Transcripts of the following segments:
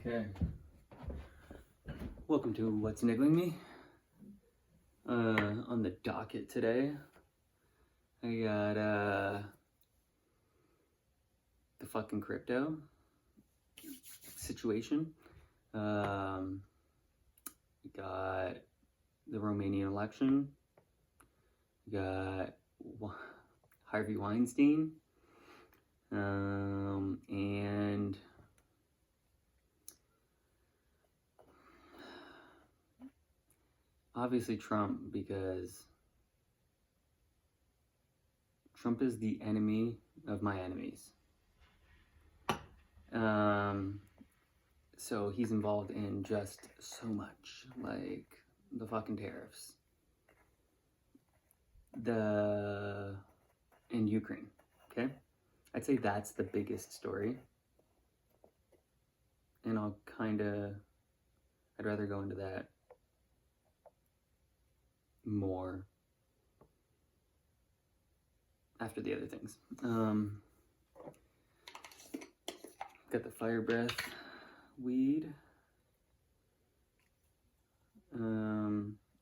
Okay. Welcome to What's Niggling Me. On the docket today, I got the fucking crypto situation. We got the Romanian election. We got Harvey Weinstein. And obviously Trump, because Trump is the enemy of my enemies. So he's involved in just so much, like the fucking tariffs, in Ukraine, okay? I'd say that's the biggest story. And I'd rather go into that more after the other things. Got the fire breath weed.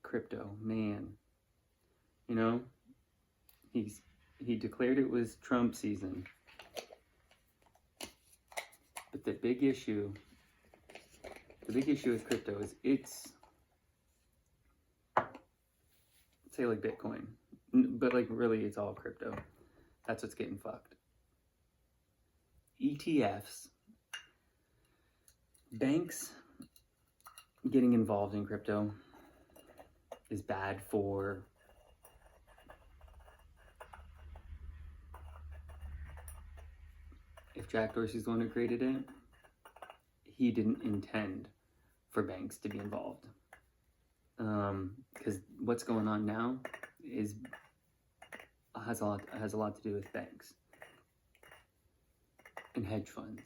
Crypto, man. You know, he declared it was Trump season. But the big issue with crypto is it's, say like Bitcoin, but like really it's all crypto. That's what's getting fucked. ETFs, banks getting involved in crypto is bad for if Jack Dorsey's the one who created it, he didn't intend for banks to be involved. Because what's going on now has a lot to do with banks and hedge funds.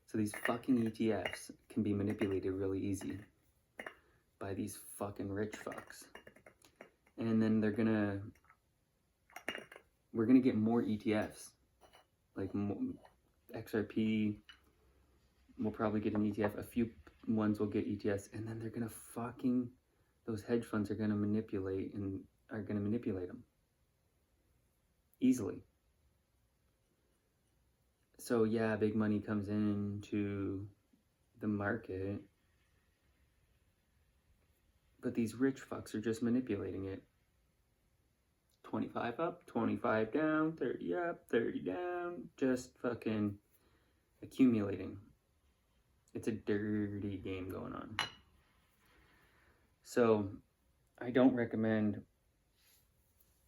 So these fucking ETFs can be manipulated really easy by these fucking rich fucks. And then we're gonna get more ETFs. Like XRP will probably get an ETF. A few ones will get ETFs, and then those hedge funds are gonna manipulate them easily. So yeah, big money comes into the market, but these rich fucks are just manipulating it. 25 up, 25 down, 30 up, 30 down, just fucking accumulating. It's a dirty game going on. So I don't recommend,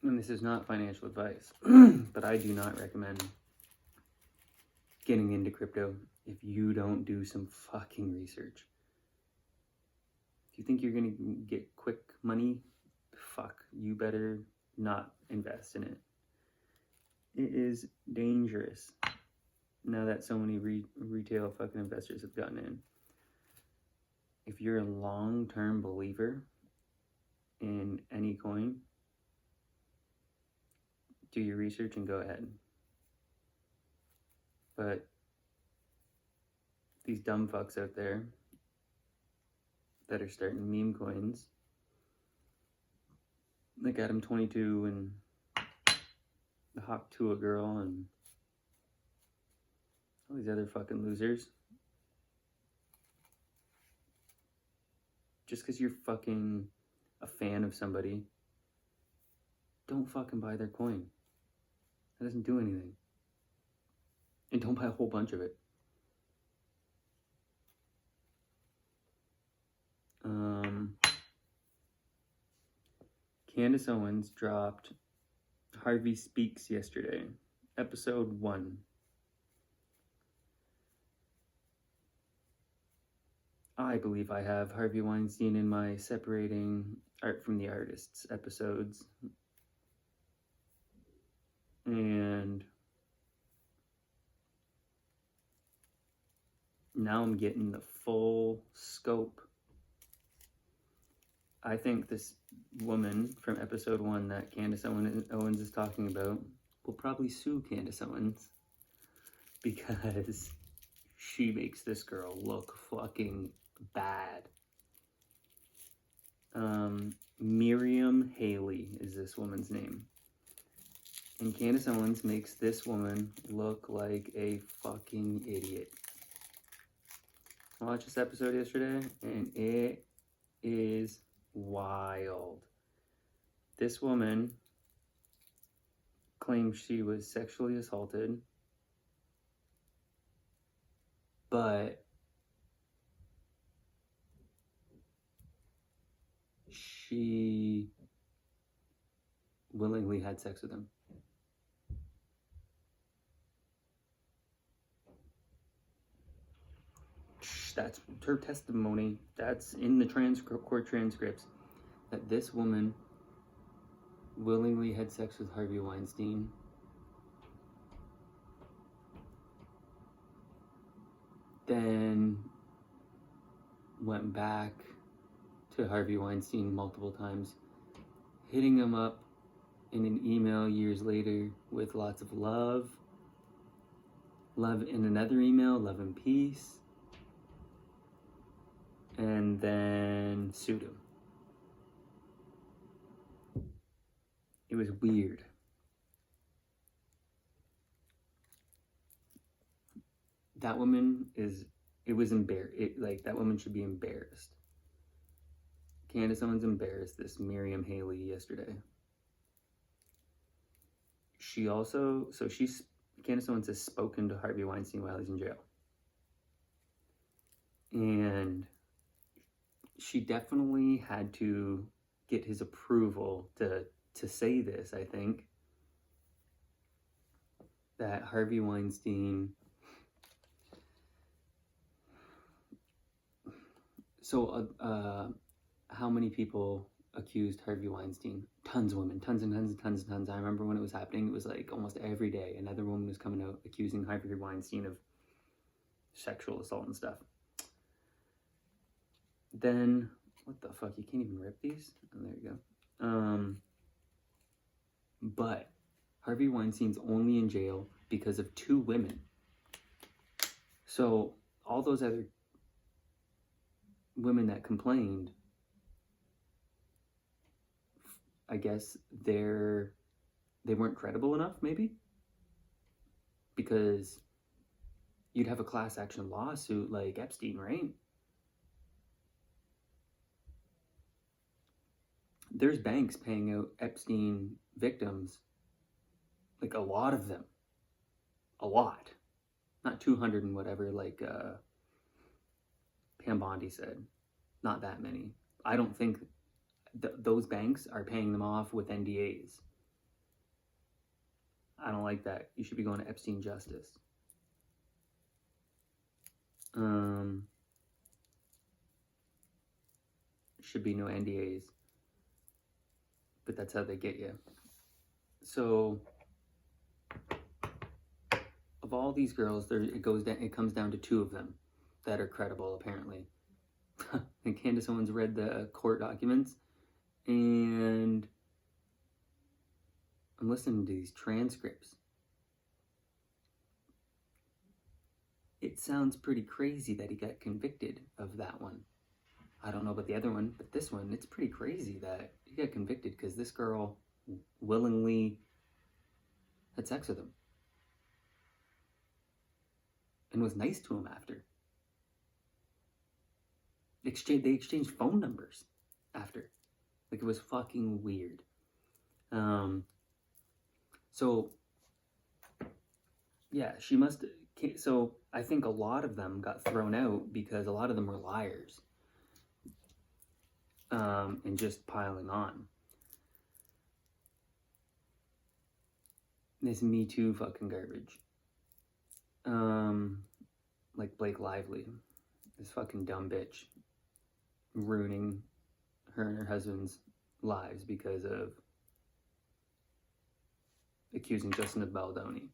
and this is not financial advice, but I do not recommend getting into crypto if you don't do some fucking research. If you think you're gonna get quick money, fuck, you better not invest in it. It is dangerous now that so many retail fucking investors have gotten in. If you're a long-term believer in any coin, do your research and go ahead. But these dumb fucks out there that are starting meme coins, like Adam 22 and the Hawk Tua girl and all these other fucking losers. Just because you're fucking a fan of somebody, don't fucking buy their coin. That doesn't do anything. And don't buy a whole bunch of it. Candace Owens dropped Harvey Speaks yesterday, episode 1. I believe I have Harvey Weinstein in my separating art from the artists episodes. And now I'm getting the full scope. I think this woman from episode 1 that Candace Owens is talking about will probably sue Candace Owens because she makes this girl look fucking bad. Miriam Haley is this woman's name. And Candace Owens makes this woman look like a fucking idiot. I watched this episode yesterday, and it is wild. This woman claims she was sexually assaulted, but she willingly had sex with him. That's her testimony. That's in the court transcripts, that this woman willingly had sex with Harvey Weinstein. Then went back to Harvey Weinstein multiple times, hitting him up in an email years later with lots of love in another email, love and peace, and then sued him. It was weird. That woman that woman should be embarrassed. Candace Owens embarrassed this Miriam Haley yesterday. Candace Owens has spoken to Harvey Weinstein while he's in jail. And she definitely had to get his approval to say this, I think. That Harvey Weinstein... how many people accused Harvey Weinstein? Tons of women, tons. I remember when it was happening, it was like almost every day another woman was coming out accusing Harvey Weinstein of sexual assault and stuff. Then, what the fuck, you can't even rip these? Oh, there you go. But Harvey Weinstein's only in jail because of 2 women. So all those other women that complained, I guess they weren't credible enough, maybe? Because you'd have a class action lawsuit like Epstein, right? There's banks paying out Epstein victims, like a lot of them. A lot. Not 200 and whatever, like Pam Bondi said. Not that many. I don't think those banks are paying them off with NDAs. I don't like that. You should be going to Epstein Justice. Should be no NDAs. But that's how they get you. So, of all these girls, it comes down to 2 of them that are credible, apparently. And Candace Owens read the court documents, and I'm listening to these transcripts. It sounds pretty crazy that he got convicted of that one. I don't know about the other one, but this one, it's pretty crazy that he got convicted because this girl willingly had sex with him and was nice to him after. They exchanged phone numbers after. Like, it was fucking weird. So, yeah, so I think a lot of them got thrown out because a lot of them were liars. And just piling on. This Me Too fucking garbage. Like Blake Lively. This fucking dumb bitch. Ruining her and her husband's lives because of accusing Justin of Baldoni.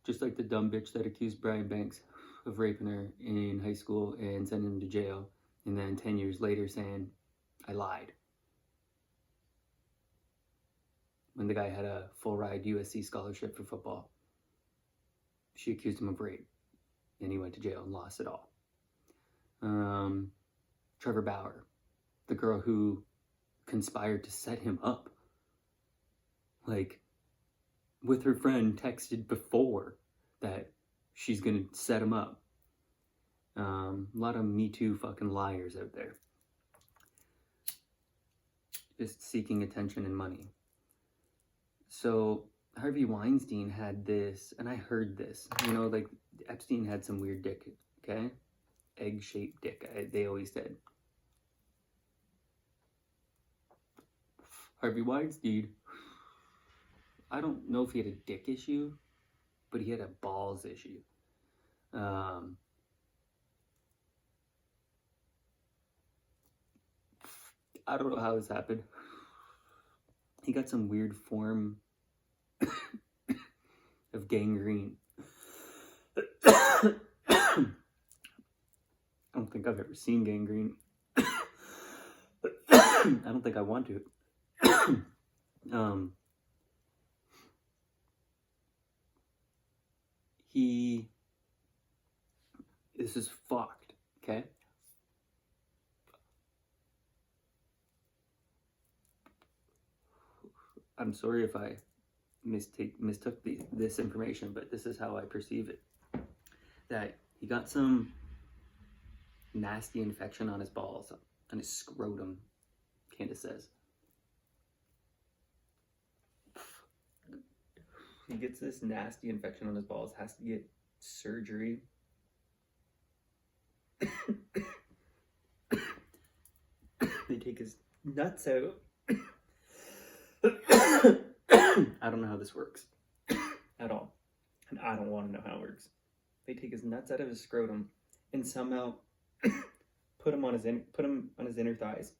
Just like the dumb bitch that accused Brian Banks of raping her in high school and sending him to jail, and then 10 years later saying, I lied. when the guy had a full ride USC scholarship for football. She accused him of rape, and he went to jail and lost it all. Trevor Bauer, the girl who conspired to set him up, like, with her friend, texted before that she's gonna set him up. A lot of Me Too fucking liars out there, just seeking attention and money. So Harvey Weinstein had this, and I heard this, you know, like Epstein had some weird dick, okay? Egg-shaped dick, they always said. Harvey Weinstein, I don't know if he had a dick issue, but he had a balls issue. I don't know how this happened. He got some weird form of gangrene. I don't think I've ever seen gangrene. I don't think I want to. This is fucked, okay? I'm sorry if I mistook this information, but this is how I perceive it. That he got some nasty infection on his balls, on his scrotum, Candace says. He gets this nasty infection on his balls, has to get surgery. They take his nuts out. I don't know how this works at all, and I don't want to know how it works. They take his nuts out of his scrotum and somehow put him on his inner thighs.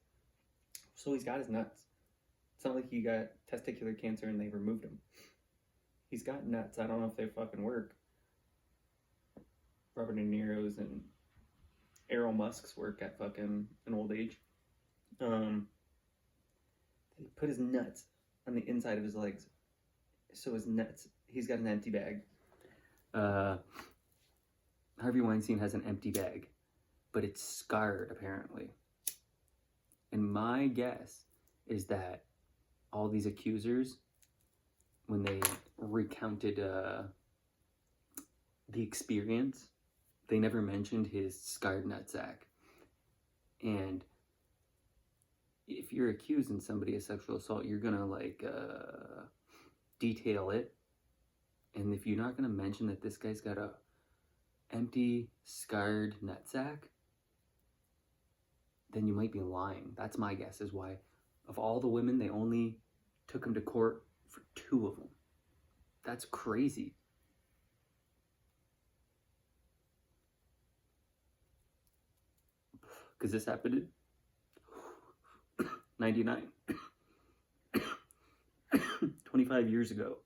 So he's got his nuts. It's not like he got testicular cancer and they removed him. He's got nuts. I don't know if they fucking work. Robert De Niro's and Errol Musk's work at fucking an old age. He put his nuts on the inside of his legs. So his nuts, he's got an empty bag. Harvey Weinstein has an empty bag, but it's scarred apparently. And my guess is that all these accusers, when they recounted the experience, they never mentioned his scarred nutsack. And if you're accusing somebody of sexual assault, you're gonna detail it. And if you're not gonna mention that this guy's got a empty, scarred nutsack, then you might be lying. That's my guess, is why of all the women, they only took him to court for 2 of them. That's crazy. Because this happened in 99. 25 years ago.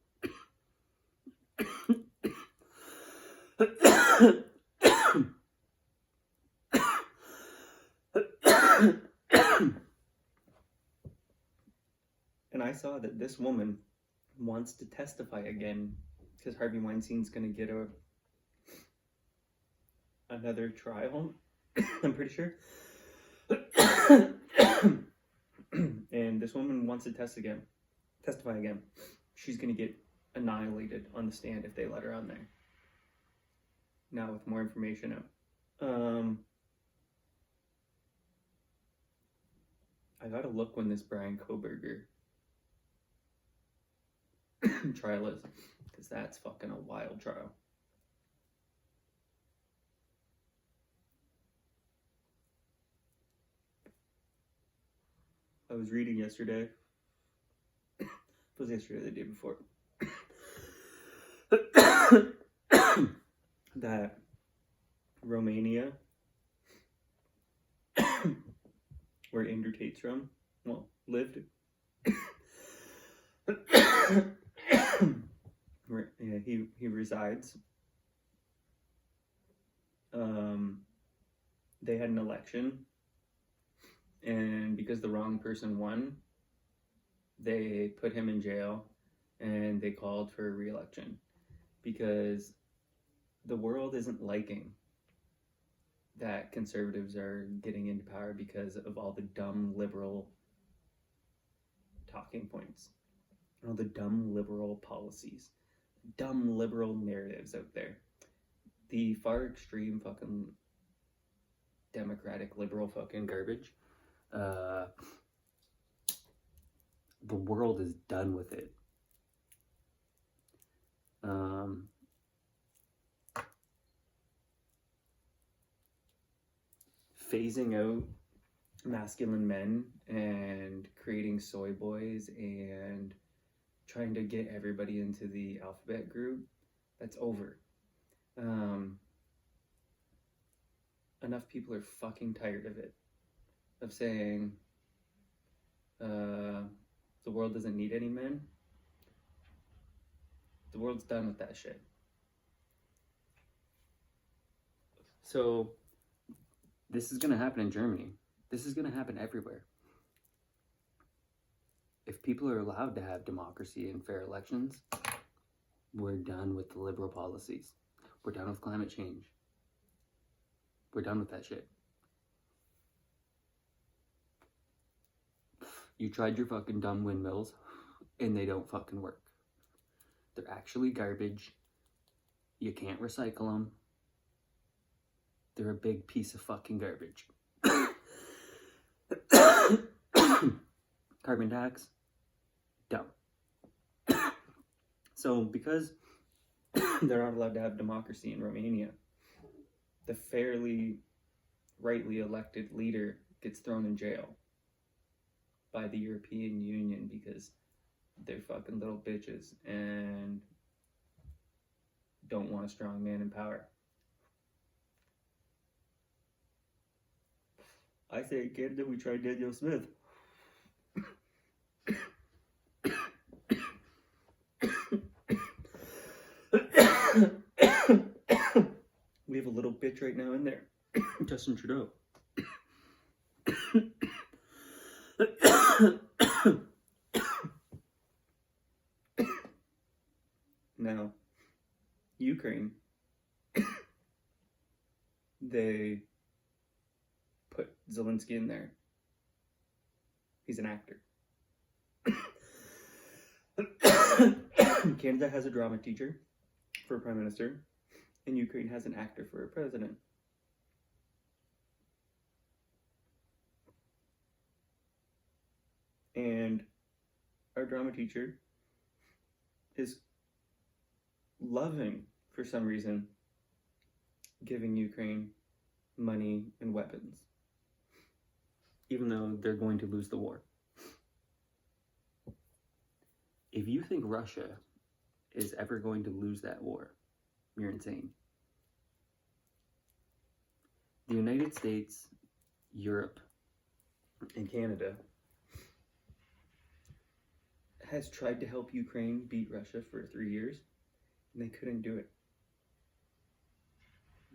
And I saw that this woman wants to testify again because Harvey Weinstein's going to get another trial, I'm pretty sure. And this woman wants to testify again. She's going to get annihilated on the stand if they let her on there. Now with more information out. I gotta look when this Brian Koberger trial is, because that's fucking a wild trial. I was reading yesterday. It was yesterday or the day before. That Romania, where Andrew Tate's from, lived. Where he resides. They had an election, and because the wrong person won, they put him in jail and they called for a re-election because the world isn't liking that conservatives are getting into power because of all the dumb liberal talking points, all the dumb liberal policies, dumb liberal narratives out there. The far extreme fucking democratic liberal fucking garbage. The world is done with it. Phasing out masculine men and creating soy boys and trying to get everybody into the alphabet group, that's over. Enough people are fucking tired of it, of saying the world doesn't need any men. The world's done with that shit. So this is going to happen in Germany. This is going to happen everywhere. If people are allowed to have democracy and fair elections, we're done with the liberal policies. We're done with climate change. We're done with that shit. You tried your fucking dumb windmills, and they don't fucking work. They're actually garbage. You can't recycle them. They're a big piece of fucking garbage. Carbon tax, dumb. So because they're not allowed to have democracy in Romania, the fairly rightly elected leader gets thrown in jail by the European Union because they're fucking little bitches and don't want a strong man in power. I say in Canada we tried Daniel Smith. We have a little bitch right now in there. Justin Trudeau. Now, Ukraine, they put Zelensky in there. He's an actor. Canada has a drama teacher for a prime minister, and Ukraine has an actor for a president. And our drama teacher is loving, for some reason, giving Ukraine money and weapons, even though they're going to lose the war. If you think Russia is ever going to lose that war, you're insane. The United States, Europe, and Canada has tried to help Ukraine beat Russia for 3 years, and they couldn't do it.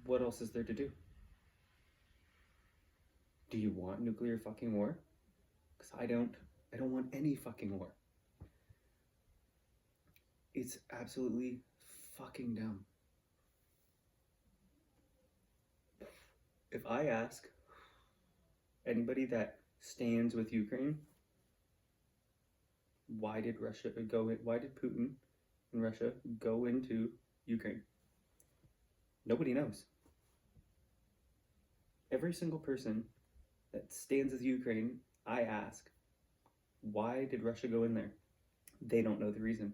What else is there to do? Do you want nuclear fucking war? Because I don't want any fucking war. It's absolutely fucking dumb. If I ask anybody that stands with Ukraine, why did Putin and Russia go into Ukraine? Nobody knows. Every single person that stands with Ukraine, I ask, why did Russia go in there? They don't know the reason.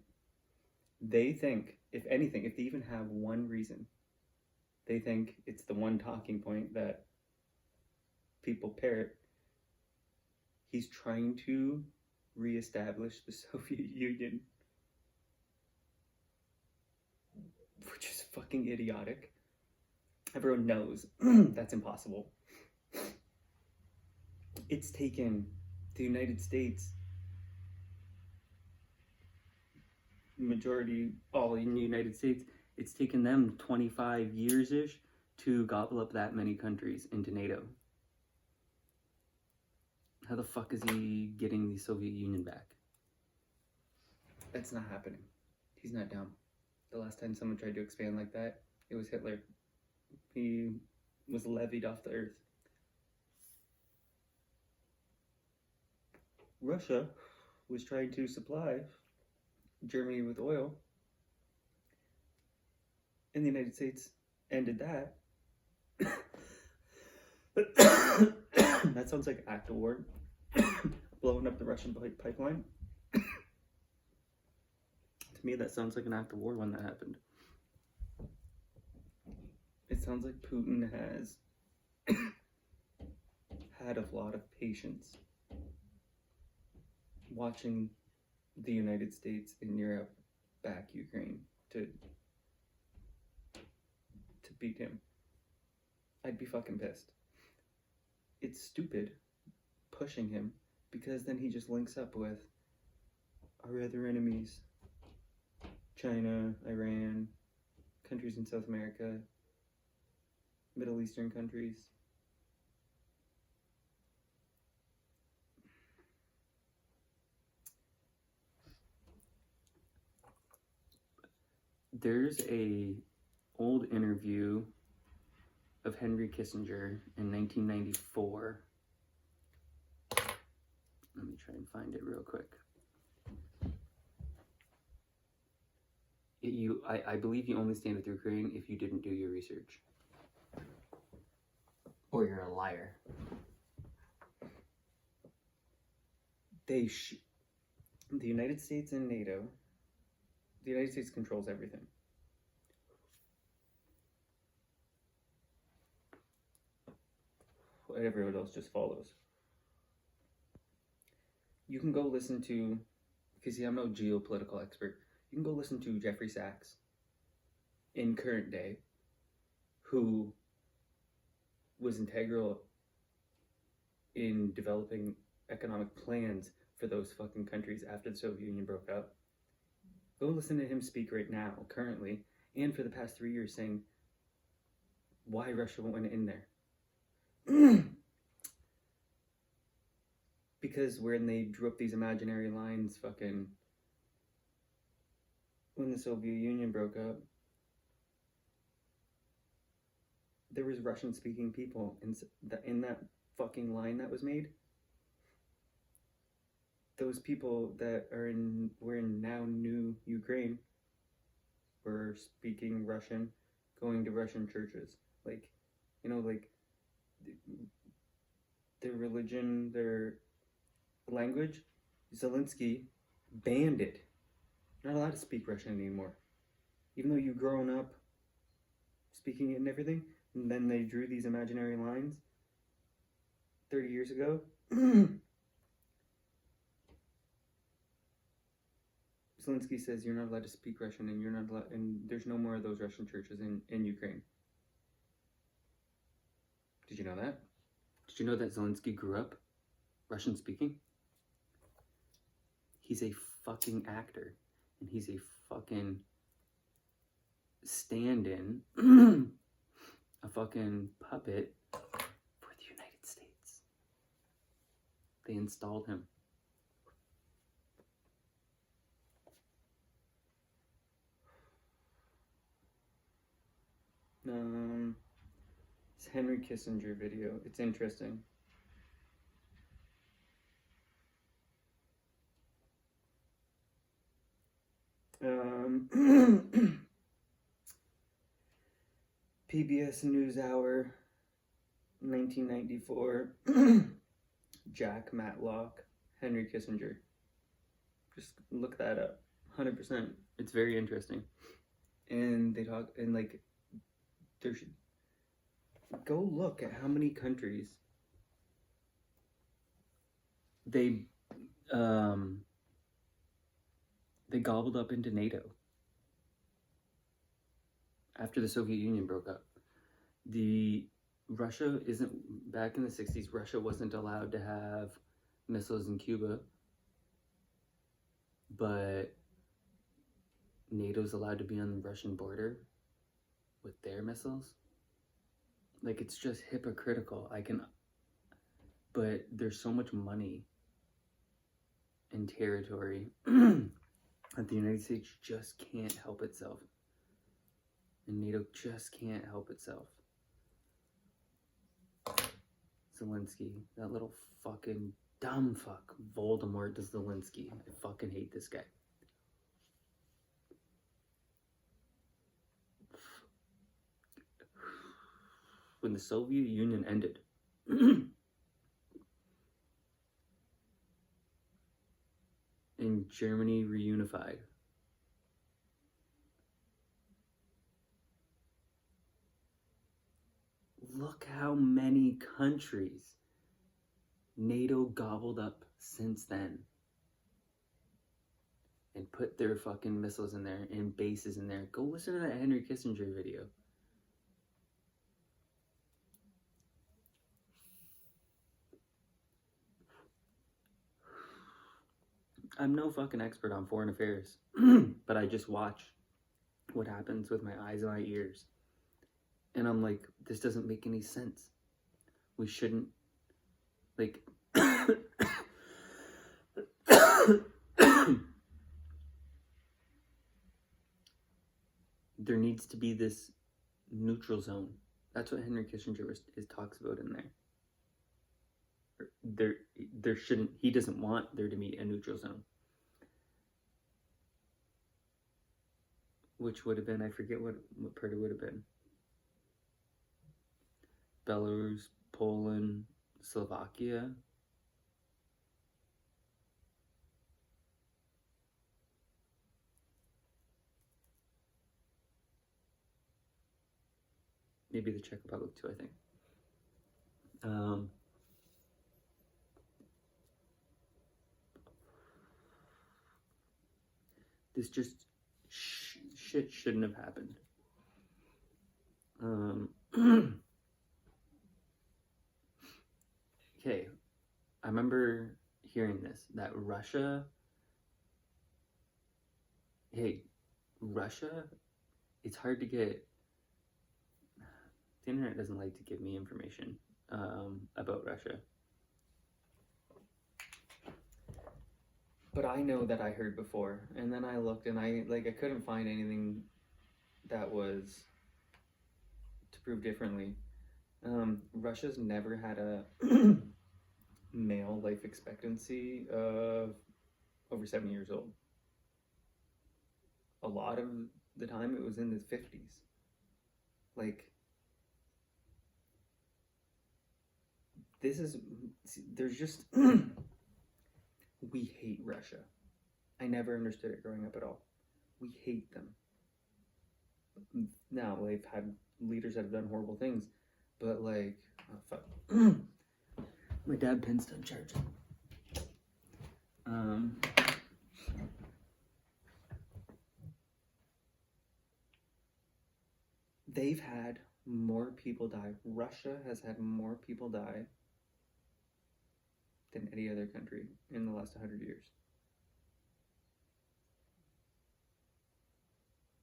They think, if anything, if they even have one reason, they think it's the one talking point that people parrot. He's trying to reestablish the Soviet Union, which is fucking idiotic. Everyone knows that's impossible. It's taken the United States, majority all in the United States, it's taken them 25 years-ish to gobble up that many countries into NATO. How the fuck is he getting the Soviet Union back? That's not happening. He's not dumb. The last time someone tried to expand like that, it was Hitler. He was levied off the earth. Russia was trying to supply Germany with oil, and the United States ended that. That sounds like an act of war. Blowing up the Russian pipeline. To me, that sounds like an act of war when that happened. It sounds like Putin has had a lot of patience watching the United States and Europe back Ukraine to beat him. I'd be fucking pissed. It's stupid pushing him, because then he just links up with our other enemies: China, Iran, countries in South America, Middle Eastern countries. There's a old interview of Henry Kissinger in 1994. Let me try and find it real quick. I believe you only stand with Ukraine if you didn't do your research. Or you're a liar. The United States and NATO, the United States controls everything. Everyone else just follows. You can go listen to, because see, I'm no geopolitical expert, you can go listen to Jeffrey Sachs in current day, who was integral in developing economic plans for those fucking countries after the Soviet Union broke up. Go listen to him speak right now, currently, and for the past 3 years, saying why Russia went in there. Because when they drew up these imaginary lines, fucking, when the Soviet Union broke up, there was Russian-speaking people in that fucking line that was made. Those people that were in now new Ukraine were speaking Russian, going to Russian churches. Like, you know, like, their religion, their language, Zelensky banned it. You're not allowed to speak Russian anymore. Even though you've grown up speaking it and everything, and then they drew these imaginary lines 30 years ago. Zelensky says you're not allowed to speak Russian, and you're not allowed, and there's no more of those Russian churches in Ukraine. Did you know that? Did you know that Zelensky grew up Russian speaking? He's a fucking actor, and he's a fucking stand-in, a fucking puppet for the United States. They installed him. It's Henry Kissinger video. It's interesting. PBS NewsHour, 1994. Jack Matlock, Henry Kissinger. Just look that up. 100%. It's very interesting. And they talk, and like, go look at how many countries they gobbled up into NATO after the Soviet Union broke up. Russia isn't, back in the 60s, Russia wasn't allowed to have missiles in Cuba, but NATO's allowed to be on the Russian border with their missiles. Like, it's just hypocritical. But there's so much money and territory that the United States just can't help itself. And NATO just can't help itself. Zelensky, that little fucking dumb fuck, Voldemort to Zelensky. I fucking hate this guy. When the Soviet Union ended, and Germany reunified, look how many countries NATO gobbled up since then and put their fucking missiles in there and bases in there. Go listen to that Henry Kissinger video. I'm no fucking expert on foreign affairs, but I just watch what happens with my eyes and my ears. And I'm like, this doesn't make any sense. We shouldn't, like, there needs to be this neutral zone. That's what Henry Kissinger talks about in there. There shouldn't, he doesn't want there to be a neutral zone. Which would have been, I forget what part it would have been. Belarus, Poland, Slovakia. Maybe the Czech Republic too, I think. This just shit shouldn't have happened. Okay, I remember hearing this, that Russia, it's hard to get, the internet doesn't like to give me information about Russia. But I know that I heard before, and then I looked and I couldn't find anything that was to prove differently. Russia's never had a male life expectancy of over 7 years old. A lot of the time it was in the 50s. There's just, we hate Russia. I never understood it growing up at all. We hate them. Now, they've had leaders that have done horrible things, but oh fuck. My dad pin's done charging. They've had more people die. Russia has had more people die than any other country in the last 100 years.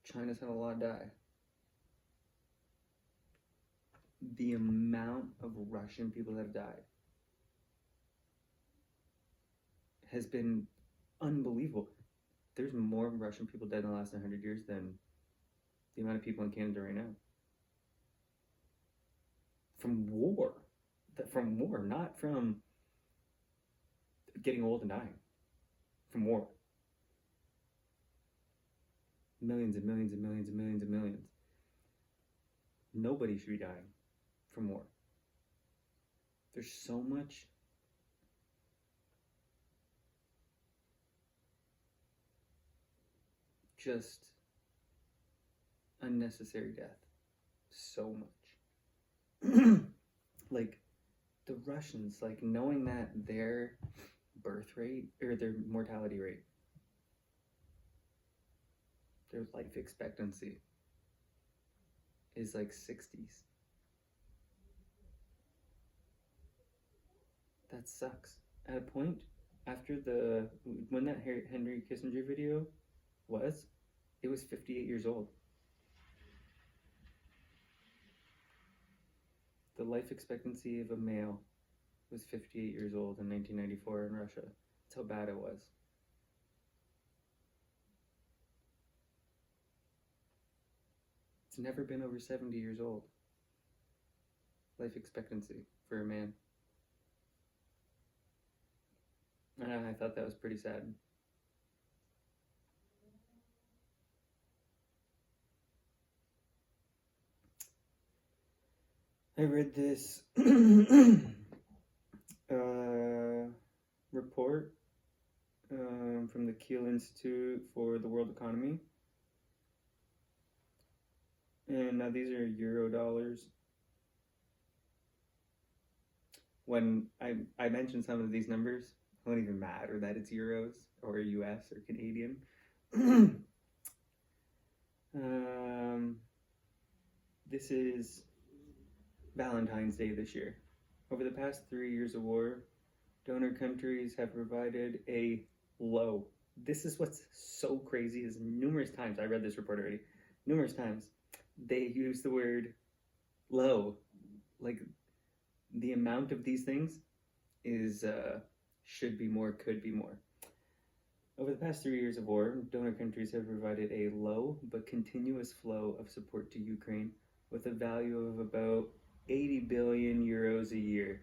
China's had a lot die. The amount of Russian people that have died has been unbelievable. There's more Russian people dead in the last 100 years than the amount of people in Canada right now. From war, not from getting old and dying. From war. Millions and millions and millions and millions and millions. Nobody should be dying from war. There's so much just unnecessary death. So much. The Russians, knowing that their birth rate, or their mortality rate, their life expectancy is 60s. That sucks. At a point, after when that Henry Kissinger video it was 58 years old. The life expectancy of a male was 58 years old in 1994 in Russia. That's how bad it was. It's never been over 70 years old. Life expectancy for a man. And I thought that was pretty sad. I read this report from the Kiel Institute for the World Economy. And now these are euro dollars. When I mentioned some of these numbers, it won't even matter that it's euros or US or Canadian. This is Valentine's Day this year. Over the past 3 years of war, donor countries have provided a low. This is what's so crazy is numerous times, I read this report already, numerous times, they use the word low. Like, the amount of these things is, should be more, could be more. Over the past 3 years of war, donor countries have provided a low but continuous flow of support to Ukraine with a value of about 80 billion euros a year.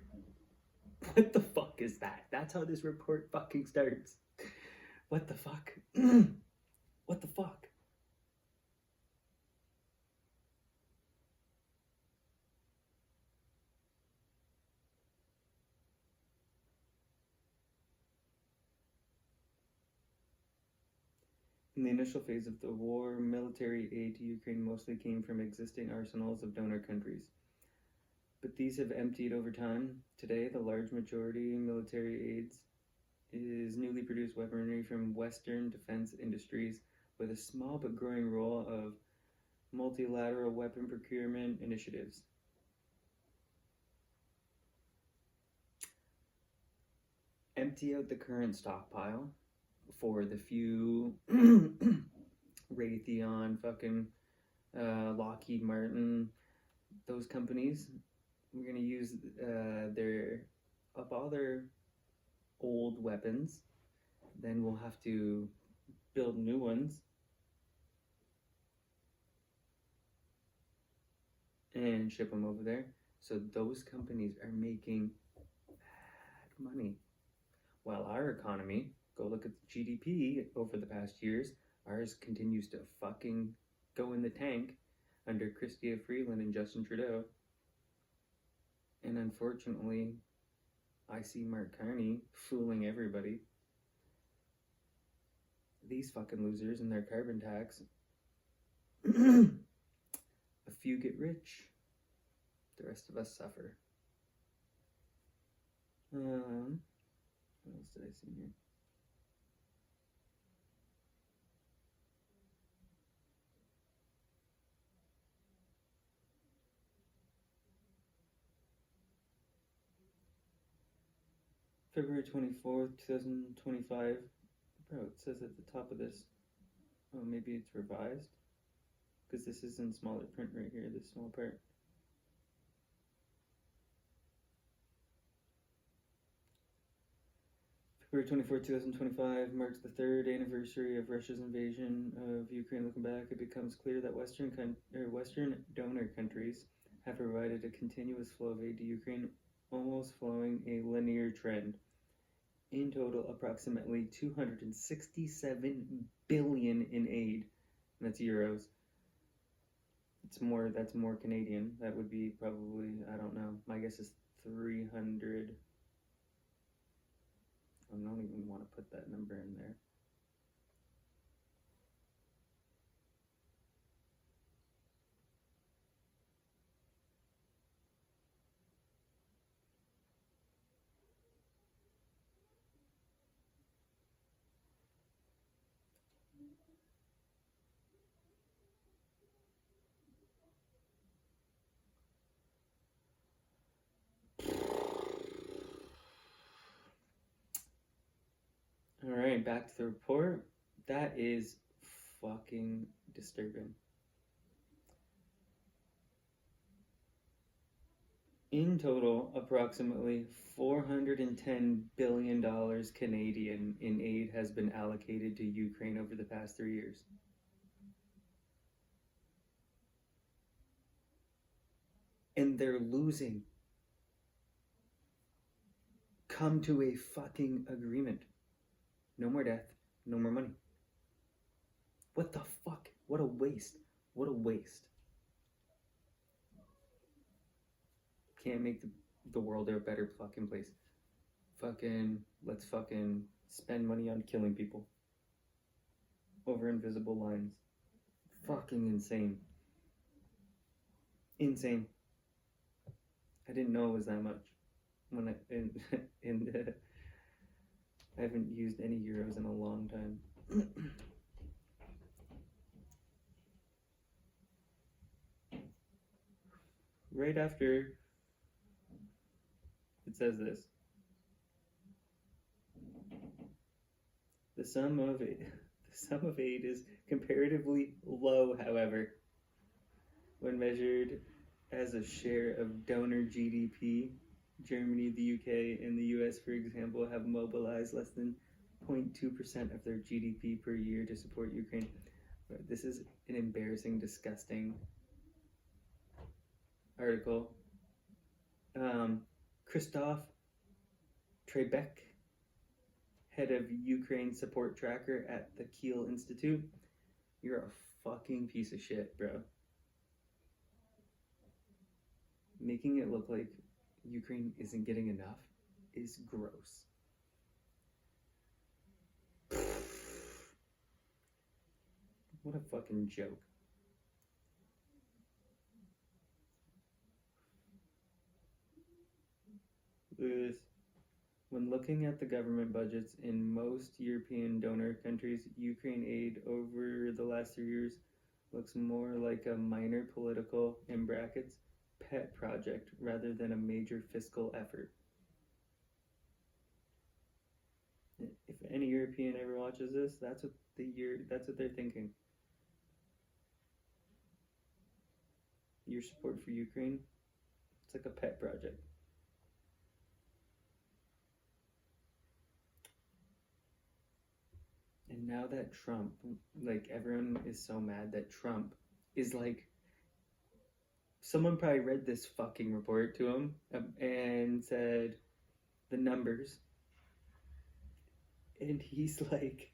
What the fuck is that? That's how this report fucking starts. What the fuck? What the fuck? In the initial phase of the war, military aid to Ukraine mostly came from existing arsenals of donor countries. But these have emptied over time. Today, the large majority military aids is newly produced weaponry from Western defense industries with a small but growing role of multilateral weapon procurement initiatives. Empty out the current stockpile for the few Raytheon, fucking Lockheed Martin, those companies. We're gonna use all their old weapons. Then we'll have to build new ones and ship them over there. So those companies are making bad money, while our economy, go look at the GDP over the past years, ours continues to fucking go in the tank under Chrystia Freeland and Justin Trudeau. And unfortunately, I see Mark Carney fooling everybody. These fucking losers and their carbon tax. A few get rich, the rest of us suffer. What else did I see here? February 24th, 2025. Bro, it says at the top of this, oh, maybe it's revised? Because this is in smaller print right here, this small part. February 24th, 2025 marks the third anniversary of Russia's invasion of Ukraine. Looking back, it becomes clear that Western donor countries have provided a continuous flow of aid to Ukraine, almost following a linear trend. In total, approximately 267 billion in aid. And that's euros. That's more Canadian. That would be probably, I don't know. My guess is 300. I don't even want to put that number in there. Alright, back to the report. That is fucking disturbing. In total, approximately $410 billion Canadian in aid has been allocated to Ukraine over the past 3 years. and they're losing. Come to a fucking agreement. No more death, no more money. What the fuck? What a waste. What a waste. Can't make the world a better fucking place. Let's fucking spend money on killing people over invisible lines. Fucking insane. Insane. I didn't know it was that much when I haven't used any euros in a long time. Right after it says this. The sum of aid is comparatively low, however, when measured as a share of donor GDP. Germany, the UK, and the US, for example, have mobilized less than 0.2% of their GDP per year to support Ukraine. This is an embarrassing, disgusting article. Christoph Trebek, head of Ukraine support tracker at the Kiel Institute. You're a fucking piece of shit, bro. Making it look like Ukraine isn't getting enough is gross. What a fucking joke. When looking at the government budgets in most European donor countries, Ukraine aid over the last 3 years looks more like a minor political, in brackets, pet project rather than a major fiscal effort. If any European ever watches this, that's what they're thinking. Your support for Ukraine, it's like a pet project. And now that Trump, like, everyone is so mad that Trump is like, someone probably read this fucking report to him and said the numbers, and he's like,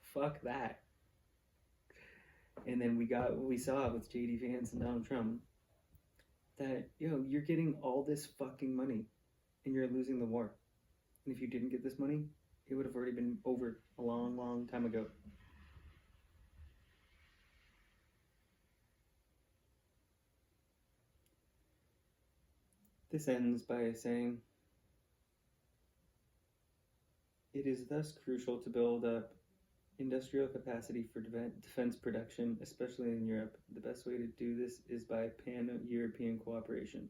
fuck that. And then we saw with JD Vance and Donald Trump that, you're getting all this fucking money and you're losing the war. And if you didn't get this money, it would have already been over a long, long time ago. This ends by saying, it is thus crucial to build up industrial capacity for defense production, especially in Europe. The best way to do this is by pan-European cooperation.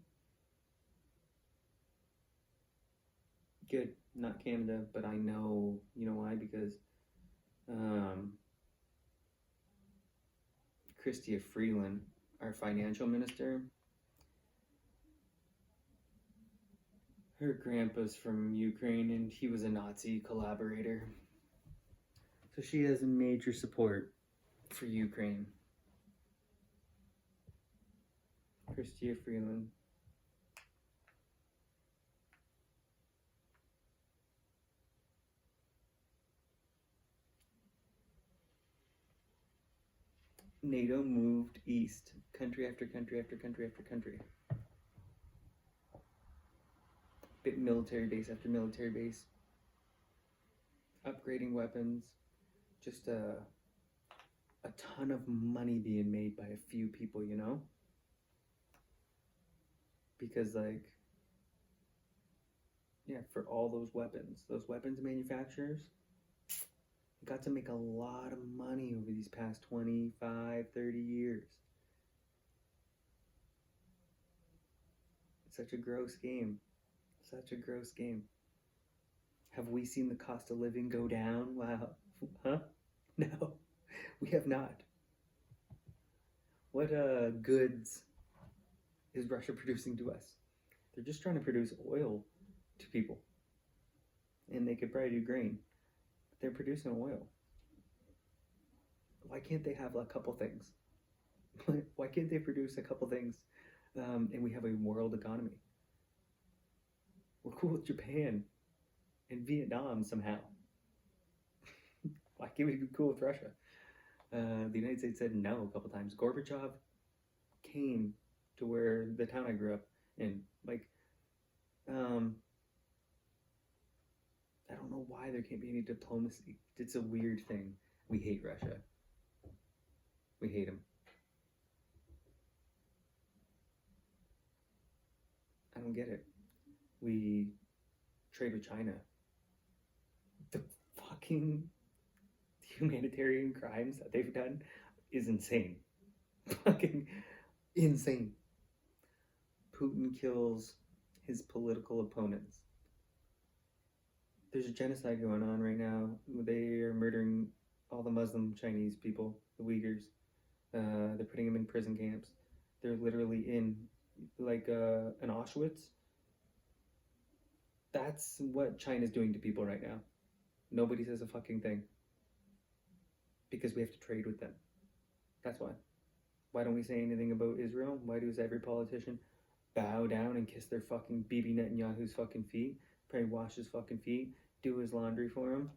Good, not Canada, but I know, you know why? Because Chrystia Freeland, our financial minister, her grandpa's from Ukraine and he was a Nazi collaborator. So she has major support for Ukraine. Chrystia Freeland. NATO moved east, country after country after country after country. Bit military base after military base. Upgrading weapons. Just a ton of money being made by a few people, Because, for all those weapons manufacturers got to make a lot of money over these past 25, 30 years. It's such a gross game. Such a gross game. Have we seen the cost of living go down? Wow. Huh? No, we have not. What goods is Russia producing to us? They're just trying to produce oil to people. And they could probably do grain. But they're producing oil. Why can't they have a couple things? Why can't they produce a couple things And we have a world economy. We're cool with Japan and Vietnam somehow. Why can't we be cool with Russia? The United States said no a couple times. Gorbachev came to where the town I grew up in. Like, I don't know why there can't be any diplomacy. It's a weird thing. We hate Russia. We hate them. I don't get it. We trade with China. The fucking humanitarian crimes that they've done is insane. Fucking insane. Putin kills his political opponents. There's a genocide going on right now. They are murdering all the Muslim Chinese people, the Uyghurs. They're putting them in prison camps. They're literally in like an Auschwitz. That's what China's doing to people right now. Nobody says a fucking thing. Because we have to trade with them. That's why. Why don't we say anything about Israel? Why does every politician bow down and kiss their fucking Bibi Netanyahu's fucking feet? Probably wash his fucking feet, do his laundry for him.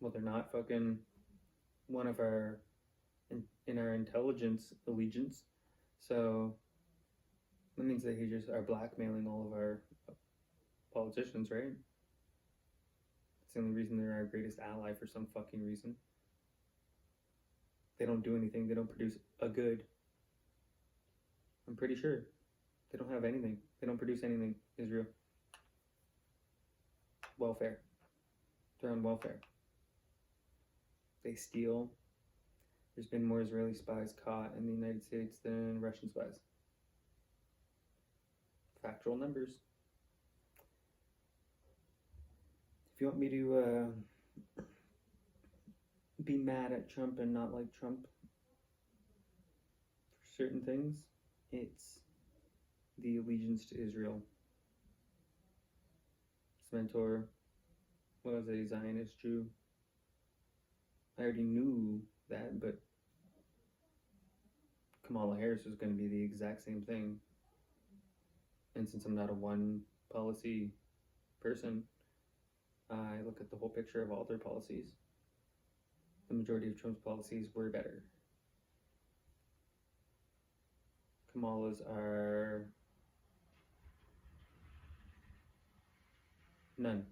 Well, they're not fucking one of our in our intelligence allegiance, so that means that he just are blackmailing all of our politicians, right? It's the only reason they're our greatest ally for some fucking reason. They don't do anything. They don't produce a good. I'm pretty sure they don't have anything. They don't produce anything. Israel. Welfare. They're on welfare. They steal. There's been more Israeli spies caught in the United States than Russian spies. Factual numbers. If you want me to be mad at Trump and not like Trump for certain things, it's the allegiance to Israel. His mentor was a Zionist Jew. I already knew that, but Kamala Harris was going to be the exact same thing. And since I'm not a one policy person, I look at the whole picture of all their policies. The majority of Trump's policies were better. Kamala's are none.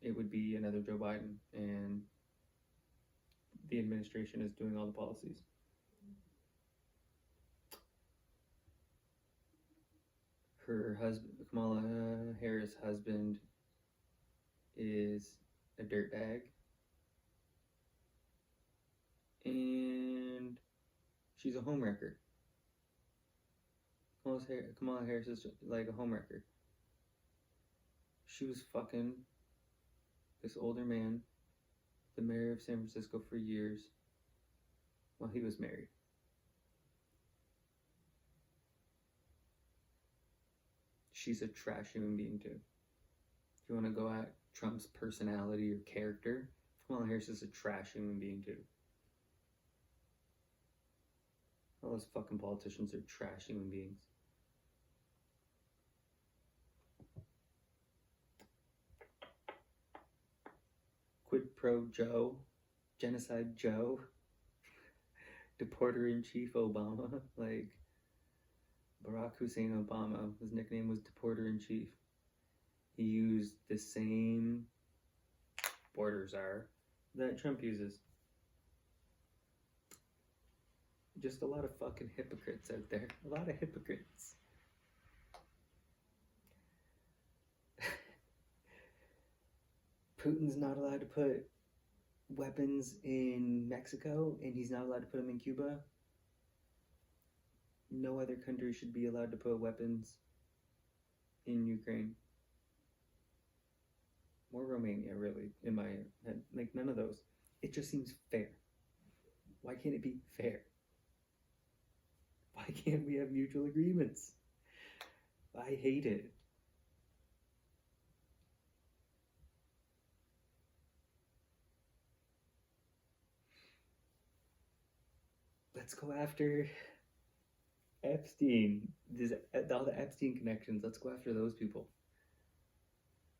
It would be another Joe Biden, and the administration is doing all the policies. Her husband, Kamala Harris' husband, is a dirtbag, and she's a homewrecker. Kamala Harris is like a homewrecker. She was fucking this older man, the mayor of San Francisco, for years while he was married. She's a trash human being too. If you want to go at Trump's personality or character, Kamala Harris is a trash human being too. All those fucking politicians are trash human beings. Quid pro Joe, Genocide Joe, Deporter-in-Chief Obama, like Barack Hussein Obama, his nickname was Deporter-in-Chief. He used the same border czar that Trump uses. Just a lot of fucking hypocrites out there. A lot of hypocrites. Putin's not allowed to put weapons in Mexico, and he's not allowed to put them in Cuba. No other country should be allowed to put weapons in Ukraine. Or Romania, really, in my head. Like, none of those. It just seems fair. Why can't it be fair? Why can't we have mutual agreements? I hate it. Let's go after Epstein, all the Epstein connections. Let's go after those people.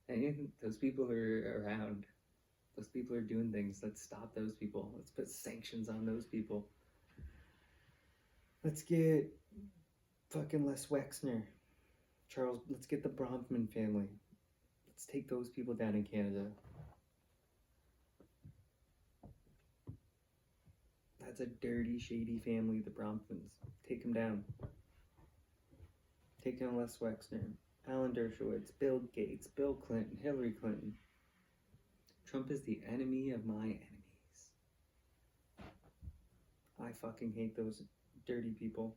And those people are around. Those people are doing things. Let's stop those people. Let's put sanctions on those people. Let's get fucking Les Wexner. Charles, let's get the Bronfman family. Let's take those people down in Canada. That's a dirty, shady family, the Bronfmans. Take them down. Take down Les Wexner, Alan Dershowitz, Bill Gates, Bill Clinton, Hillary Clinton. Trump is the enemy of my enemies. I fucking hate those dirty people.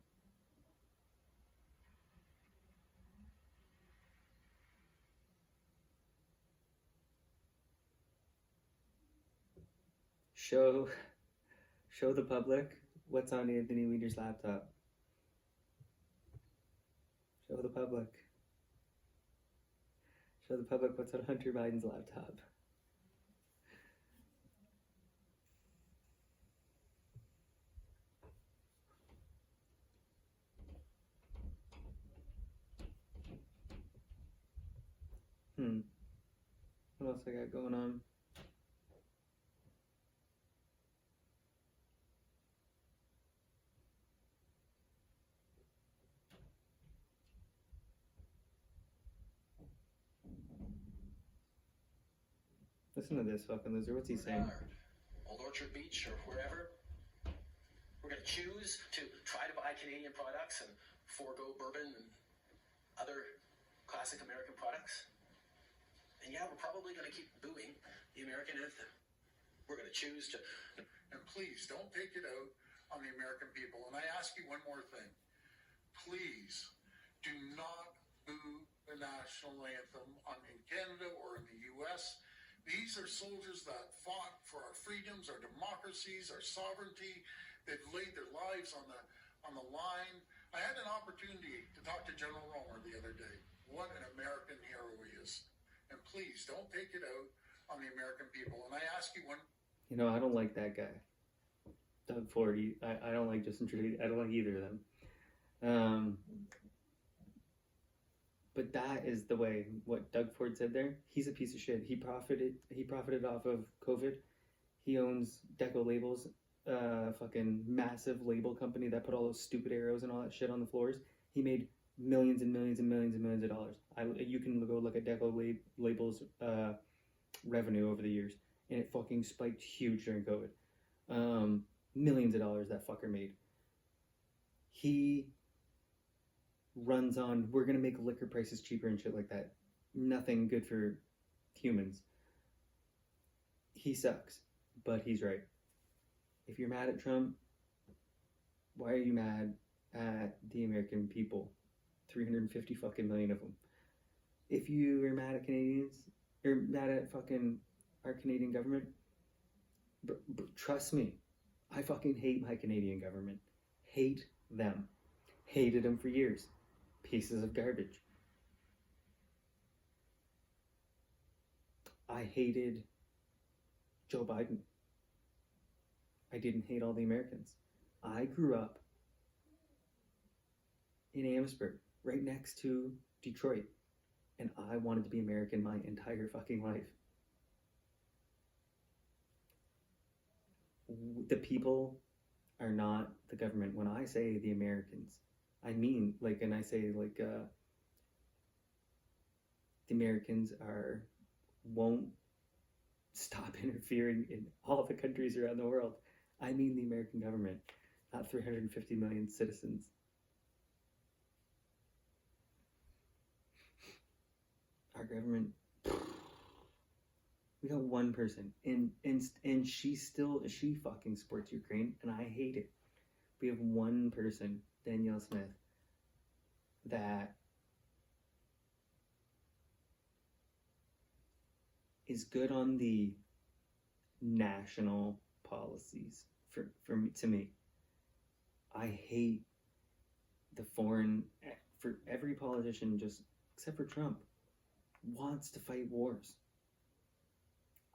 Show the public what's on Anthony Weeder's laptop. Show the public. Show the public what's on Hunter Biden's laptop. What else I got going on? Listen to this fucking loser. What's he saying? Old Orchard Beach or wherever. We're going to choose to try to buy Canadian products and forego bourbon and other classic American products. And yeah, we're probably going to keep booing the American anthem. We're going to choose to... And please, don't take it out on the American people. And I ask you one more thing. Please, do not boo the national anthem in Canada or in the U.S. These are soldiers that fought for our freedoms, our democracies, our sovereignty. They've laid their lives on the line. I had an opportunity to talk to General Romer the other day. What an American hero he is. And please, don't take it out on the American people. And I ask you one... You know, I don't like that guy. Doug Ford. I don't like Justin Trudeau. I don't like either of them. But that is the way, what Doug Ford said there. He's a piece of shit. He profited off of COVID. He owns Deco Labels, fucking massive label company that put all those stupid arrows and all that shit on the floors. He made millions and millions and millions and millions of dollars. You can go look at Deco Labels revenue over the years, and it fucking spiked huge during COVID. Millions of dollars that fucker made. He runs on, we're gonna make liquor prices cheaper and shit like that. Nothing good for humans. He sucks, but he's right. If you're mad at Trump, why are you mad at the American people? 350 fucking million of them. If you are mad at Canadians, or mad at fucking our Canadian government, trust me, I fucking hate my Canadian government. Hate them. Hated them for years. Pieces of garbage. I hated Joe Biden. I didn't hate all the Americans. I grew up in Amherstburg, right next to Detroit, and I wanted to be American my entire fucking life. The people are not the government. When I say the Americans, I mean, like, and I say, like, the Americans won't stop interfering in all the countries around the world. I mean the American government, not 350 million citizens. Our government, we got one person, and she fucking supports Ukraine, and I hate it. We have one person, Danielle Smith, that is good on the national policies to me. I hate the foreign, for every politician, just except for Trump, wants to fight wars.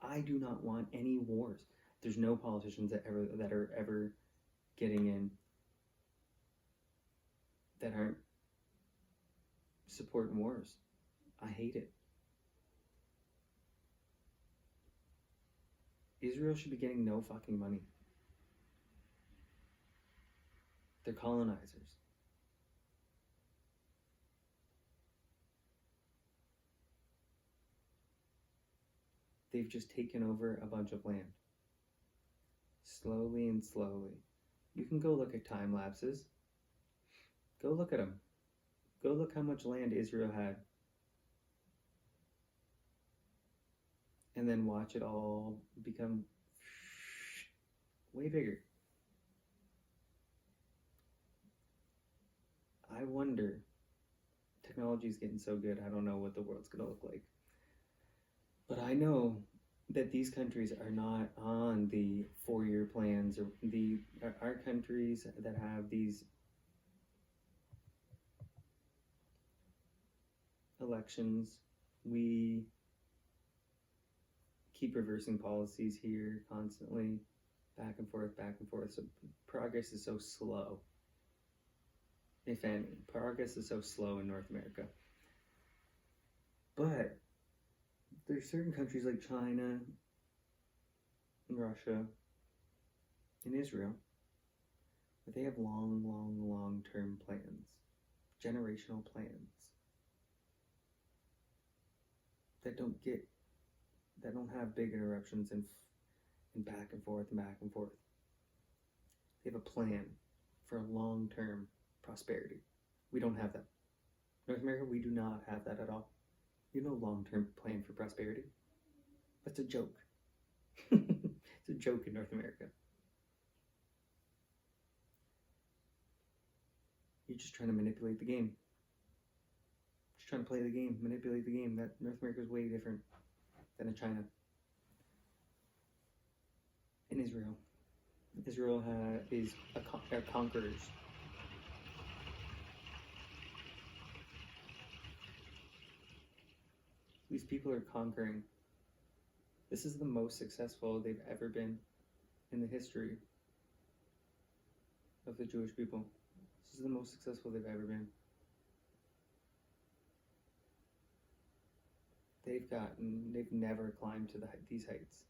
I do not want any wars. There's no politicians that are ever getting in that aren't supporting wars. I hate it. Israel should be getting no fucking money. They're colonizers. They've just taken over a bunch of land. Slowly and slowly. You can go look at time lapses. Go look at them. Go look how much land Israel had. And then watch it all become way bigger. I wonder, technology's getting so good, I don't know what the world's gonna look like. But I know that these countries are not on the 4-year plans, or our countries that have these elections. We keep reversing policies here constantly, back and forth, so progress is so slow. If any, progress is so slow in North America. But there's certain countries like China and Russia and Israel, but they have long-term plans, generational plans that don't have big interruptions and back and forth. They have a plan for long-term prosperity. We don't have that. North America, we do not have that at all. You have no long-term plan for prosperity. That's a joke. It's a joke in North America. You're just trying to manipulate the game. Just trying to play the game, manipulate the game. That North America is way different than in China. In Israel. Israel are conquerors. These people are conquering. This is the most successful they've ever been in the history of the Jewish people. This is the most successful they've ever been. They've never climbed to these heights.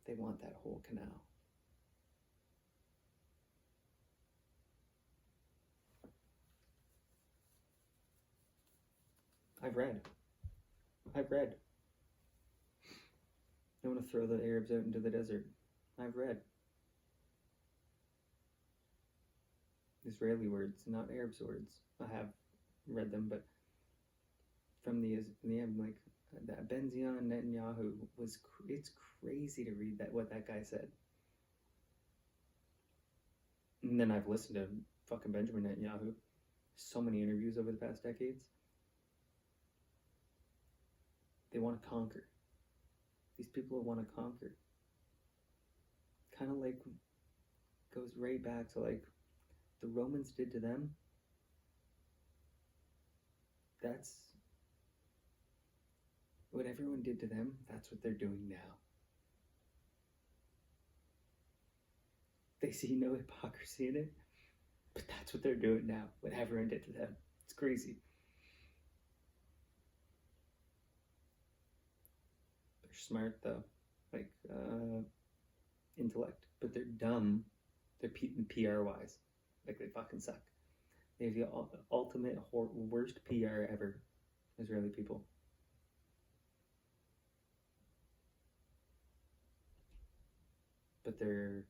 They want that whole canal. I've read. I want to throw the Arabs out into the desert. I've read. Israeli words, not Arabs words. I have read them, but from the end, like that Benzion Netanyahu it's crazy to read what that guy said. And then I've listened to fucking Benjamin Netanyahu. So many interviews over the past decades. They want to conquer. These people want to conquer. Kind of like goes right back to like the Romans did to them. That's what everyone did to them. That's what they're doing now. They see no hypocrisy in it, but that's what they're doing now. What everyone did to them. It's crazy. They're smart though, like intellect, but they're dumb. They're PR wise, like they fucking suck. They have the ultimate worst PR ever. Israeli people. But they're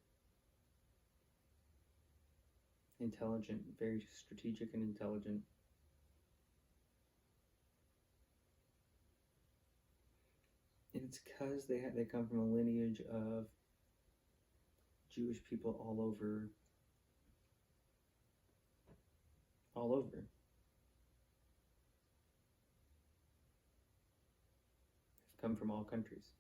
intelligent, very strategic and intelligent. And it's because they come from a lineage of Jewish people all over. They've come from all countries.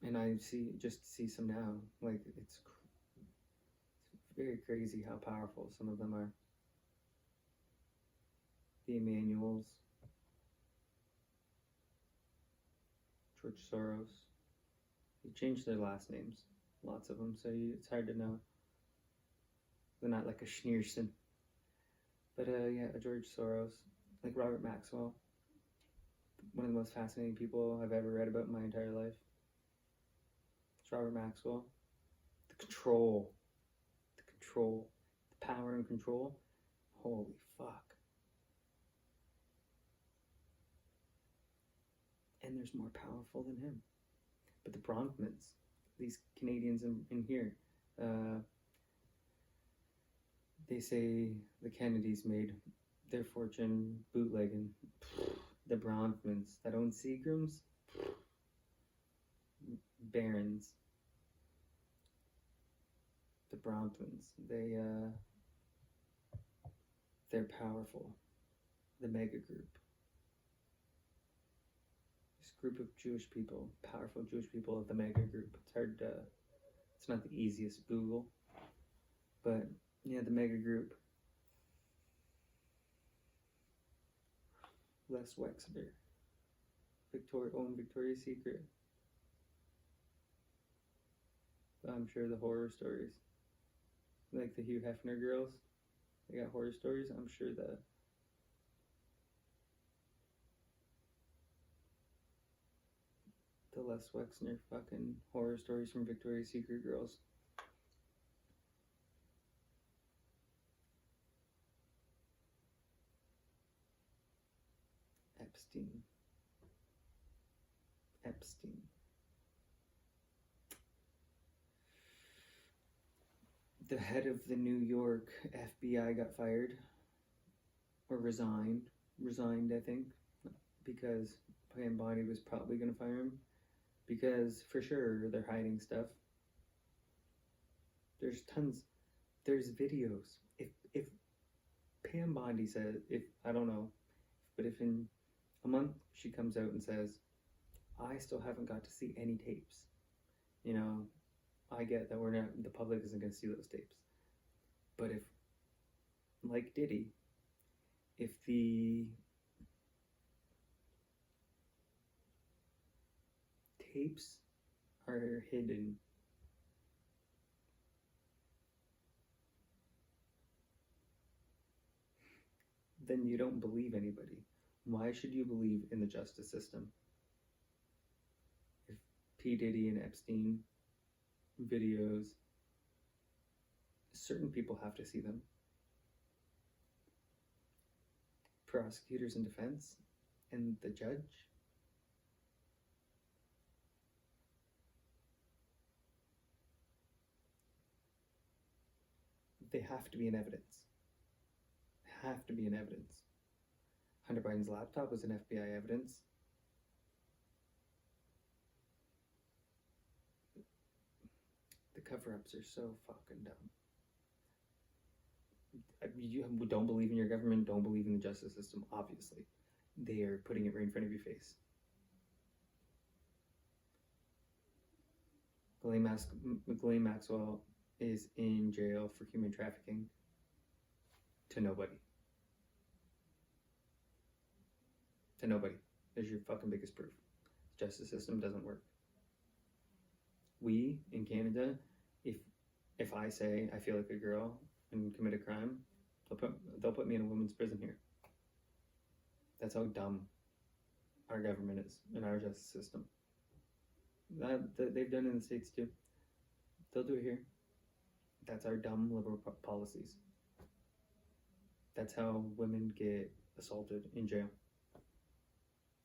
And I see some now. Like, it's very crazy how powerful some of them are. The Emmanuels. George Soros. They changed their last names, lots of them, so it's hard to know. They're not like a Schneerson. But yeah, George Soros, like Robert Maxwell, one of the most fascinating people I've ever read about in my entire life. It's Robert Maxwell. The power and control. Holy fuck. And there's more powerful than him. But the Bronfmans, these Canadians in here, they say the Kennedys made their fortune bootlegging. The Bronfmans that own Seagrams, barons. The Bronfmans, they're powerful. The mega group. This group of Jewish people, powerful Jewish people of the mega group. It's not the easiest to Google, but yeah, the mega group. Les Wexner, Victoria's Secret. I'm sure the horror stories, like the Hugh Hefner girls, they got horror stories. I'm sure the Les Wexner fucking horror stories from Victoria's Secret girls. Epstein. The head of the New York FBI got fired or resigned, I think, because Pam Bondi was probably going to fire him, because for sure they're hiding stuff. There's videos. If Pam Bondi says, I don't know, but if in a month she comes out and says, I still haven't got to see any tapes, I get that the public isn't going to see those tapes. But if, like Diddy, if the tapes are hidden, then you don't believe anybody. Why should you believe in the justice system? If P. Diddy and Epstein videos, certain people have to see them. Prosecutors and defense and the judge. They have to be in evidence. Have to be in evidence. Hunter Biden's laptop was in FBI evidence. The cover-ups are so fucking dumb. You don't believe in your government, don't believe in the justice system, obviously. They are putting it right in front of your face. Ghislaine Maxwell is in jail for human trafficking to nobody. To nobody. There's your fucking biggest proof. The justice system doesn't work. We, in Canada, if I say I feel like a girl and commit a crime, they'll put me in a women's prison here. That's how dumb our government is and our justice system. They've done it in the States too. They'll do it here. That's our dumb liberal policies. That's how women get assaulted in jail.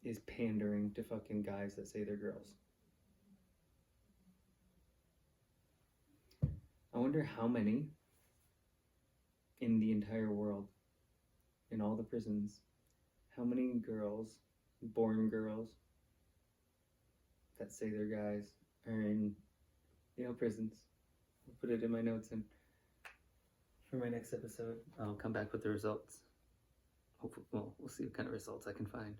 Is pandering to fucking guys that say they're girls. I wonder how many in the entire world, in all the prisons, how many girls, born girls, that say they're guys are in, prisons. I'll put it in my notes, and for my next episode, I'll come back with the results. Hopefully, we'll see what kind of results I can find.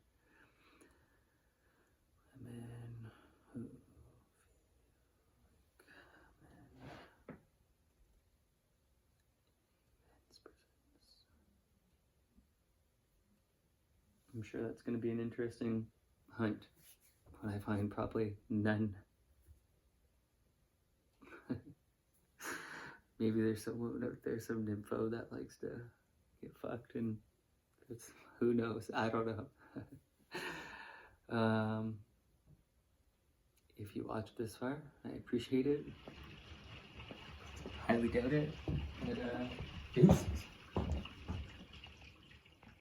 I'm sure that's going to be an interesting hunt when I find probably none. Maybe there's someone out there, some nympho that likes to get fucked, and it's, who knows? I don't know. If you watched this far, I appreciate it. Highly doubt it. But, peace.